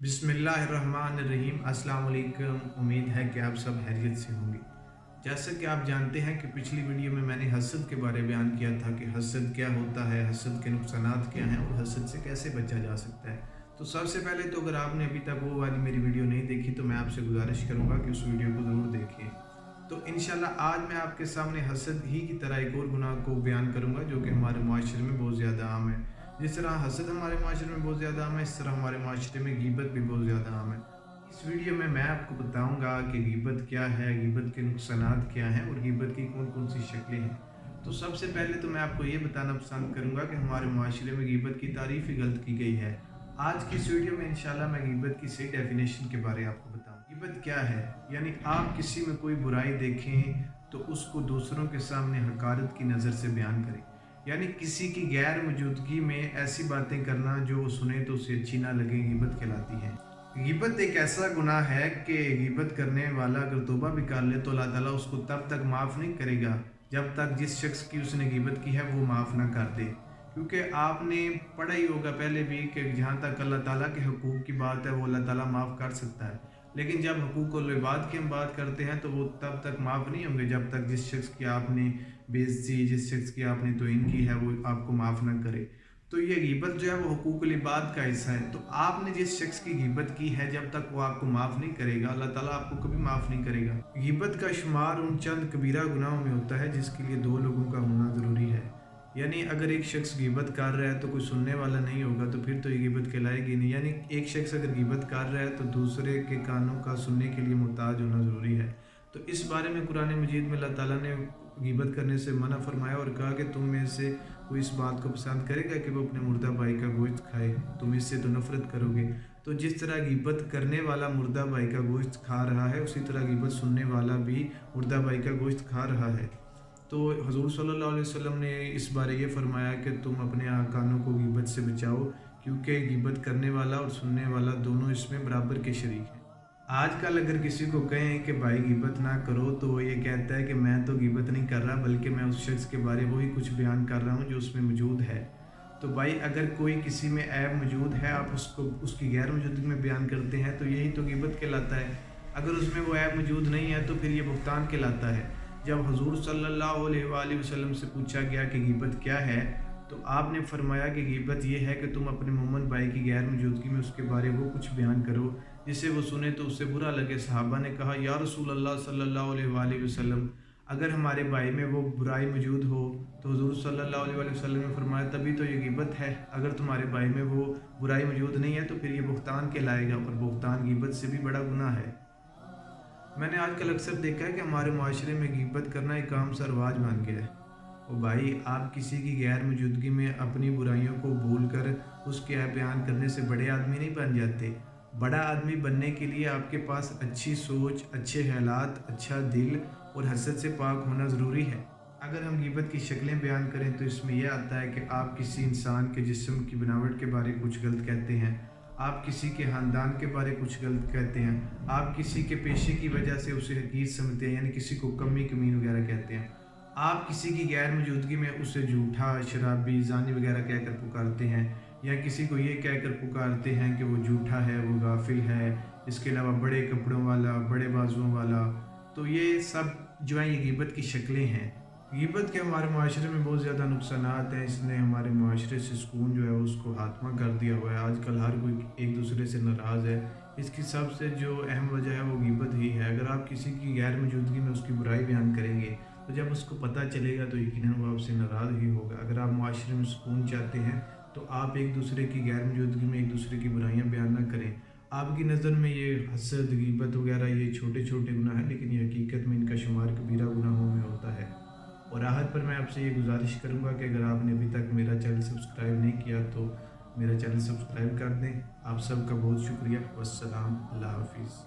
बिस्मिल्लाहिर्रहमानिर्रहीम। अस्सलाम वालेकुम। उम्मीद है कि आप सब खैरियत से होंगे। जैसा कि आप जानते हैं कि पिछली वीडियो में मैंने हसद के बारे में बयान किया था कि हसद क्या होता है, हसद के नुकसानात क्या हैं और हसद से कैसे बचा जा सकता है। तो सबसे पहले तो अगर आपने अभी तक वो वाली मेरी वीडियो नहीं देखी तो मैं आपसे गुजारिश करूँगा कि उस वीडियो को ज़रूर देखें। तो इंशाल्लाह आज मैं आपके सामने हसद ही की तरह एक और गुनाह को बयान करूँगा जो कि हमारे माशरे में बहुत ज़्यादा आम है। जिस तरह हसद हमारे माशरे में बहुत ज़्यादा आम है, इस तरह हमारे माशरे में गीबत भी बहुत ज़्यादा आम है। इस वीडियो में मैं आपको बताऊंगा कि गीबत क्या है, गीबत के नुकसानात क्या हैं और गीबत की कौन कौन सी शक्लें हैं। तो सबसे पहले तो मैं आपको ये बताना पसंद करूंगा कि हमारे माशरे में गीबत की तारीफ ही गलत की गई है। आज की इस वीडियो में इंशाल्लाह मैं गीबत की सही डेफिनेशन के बारे में आपको बताऊँ। गीबत क्या है, यानी आप किसी में कोई बुराई देखें तो उसको दूसरों के सामने हकारत की नज़र से बयान करें, यानी किसी की गैर मौजूदगी में ऐसी बातें करना जो वो सुने तो उसे अच्छी ना लगे, गीबत कहलाती है। गीबत एक ऐसा गुनाह है कि गीबत करने वाला अगर तौबा भी कर ले तो अल्लाह ताला उसको तब तक माफ़ नहीं करेगा जब तक जिस शख्स की उसने गीबत की है वो माफ़ ना कर दे। क्योंकि आपने पढ़ा ही होगा पहले भी कि जहाँ तक अल्लाह ताला के हकूक़ की बात है वो अल्लाह ताला माफ़ कर सकता है, लेकिन जब हकूक़ुल इबाद की हम बात करते हैं तो वो तब तक माफ़ नहीं होंगे जब तक जिस शख्स की आपने बेइज्जती, जिस शख्स की आपने तौहीन की है वो आपको माफ़ ना करे। तो ये गीबत जो है वो हुकूकुल इबाद का हिस्सा है। तो आपने जिस शख्स की गीबत की है जब तक वो आपको माफ़ नहीं करेगा, अल्लाह ताला आपको कभी माफ़ नहीं करेगा। गीबत का शुमार उन चंद कबीरा गुनाहों में होता है जिसके लिए दो लोगों का होना ज़रूरी है। यानी अगर एक शख्स गीबत कर रहा है तो कोई सुनने वाला नहीं होगा तो फिर तो ये गीबत कहलाएगी नहीं। यानी एक शख्स अगर गीबत कर रहा है तो दूसरे के कानों का सुनने के लिए मोहताज होना ज़रूरी है। तो इस बारे में कुरान मजीद में अल्लाह ताला ने गीबत करने से मना फरमाया और कहा कि तुम में से कोई इस बात को पसंद करेगा कि वो अपने मुर्दा भाई का गोश्त खाए, तुम इससे तो नफरत करोगे। तो जिस तरह गीबत करने वाला मुर्दा भाई का गोश्त खा रहा है उसी तरह गीबत सुनने वाला भी मुर्दा भाई का गोश्त खा रहा है। तो हजूर सल्लल्लाहु अलैहि वसल्लम ने इस बारे ये फरमाया कि तुम अपने कानों को गीबत से बचाओ, क्योंकि गीबत करने वाला और सुनने वाला दोनों इसमें बराबर के शरीक हैं। आजकल अगर किसी को कहें कि भाई गीबत ना करो तो वो ये कहता है कि मैं तो गीबत नहीं कर रहा बल्कि मैं उस शख्स के बारे वही कुछ बयान कर रहा हूँ जो उसमें मौजूद है। तो भाई अगर कोई किसी में ऐब मौजूद है आप उसको उसकी गैर मौजूदगी में बयान करते हैं तो यही तो गीबत कहलाता है। अगर उसमें वो ऐब मौजूद नहीं है तो फिर ये बुहतान कहलाता है। जब हजूर सल्लल्लाहु अलैहि वसल्लम से पूछा गया कि गीबत क्या है तो आपने फरमाया कि गीबत ये है कि तुम अपने मोमन भाई की गैर मौजूदगी में उसके बारे वो कुछ बयान करो जिसे वो सुने तो उससे बुरा लगे। सहाबा ने कहा या रसूल अल्लाह सल्लल्लाहु अलैहि वसल्लम, अगर हमारे भाई में वो बुराई मौजूद हो तो हुजूर सल्लल्लाहु अलैहि वसल्लम ने फरमाया तभी तो ये गीबत है। अगर तुम्हारे भाई में वो बुराई मौजूद नहीं है तो फिर ये बुहतान कहलाएगा और बुहतान गीबत से भी बड़ा गुनाह है। मैंने आजकल अक्सर देखा है कि हमारे माशरे में गीबत करना एक आम सा रवाज बन गया है। और भाई आप किसी की गैर मौजूदगी में अपनी बुराइयों को भूल कर उसके ऐब बयान करने से बड़े आदमी नहीं बन जाते। बड़ा आदमी बनने के लिए आपके पास अच्छी सोच, अच्छे ख्यालात, अच्छा दिल और हसद से पाक होना ज़रूरी है। अगर हम गीबत की शक्लें बयान करें तो इसमें यह आता है कि आप किसी इंसान के जिस्म की बनावट के बारे कुछ गलत कहते हैं, आप किसी के ख़ानदान के बारे कुछ गलत कहते हैं, आप किसी के पेशे की वजह से उसे हकीर समझते हैं यानी किसी को कमी कमीन वगैरह कहते हैं, आप किसी की गैर मौजूदगी में उसे झूठा, शराबी, ज़ानी वगैरह कहकर पुकारते हैं, या किसी को ये कहकर पुकारते हैं कि वो झूठा है, वो गाफिल है, इसके अलावा बड़े कपड़ों वाला, बड़े बाजुओं वाला। तो ये सब जो है ये गीबत की शक्लें हैं। गीबत के हमारे माशरे में बहुत ज़्यादा नुकसानात हैं। इसने हमारे माशरे से सुकून जो है उसको खात्मा कर दिया हुआ है। आजकल हर कोई एक दूसरे से नाराज़ है। इसकी सबसे जो अहम वजह है वो गीबत ही है। अगर आप किसी की गैर मौजूदगी में उसकी बुराई बयान करेंगे तो जब उसको पता चलेगा तो यकीनन वो आपसे नाराज़ ही होगा। अगर आप माशरे में सुकून चाहते हैं तो आप एक दूसरे की गैर मौजूदगी में एक दूसरे की बुराइयां बयान ना करें। आपकी नज़र में ये हसद, गीबत वगैरह ये छोटे छोटे गुनाह हैं, लेकिन ये हकीकत में इनका शुमार कबीरा गुनाहों में होता है। और आहत पर मैं आपसे ये गुजारिश करूँगा कि अगर आपने अभी तक मेरा चैनल सब्सक्राइब नहीं किया तो मेरा चैनल सब्सक्राइब कर दें। आप सबका बहुत शुक्रिया। वस्सलाम, अल्लाह हाफिज़।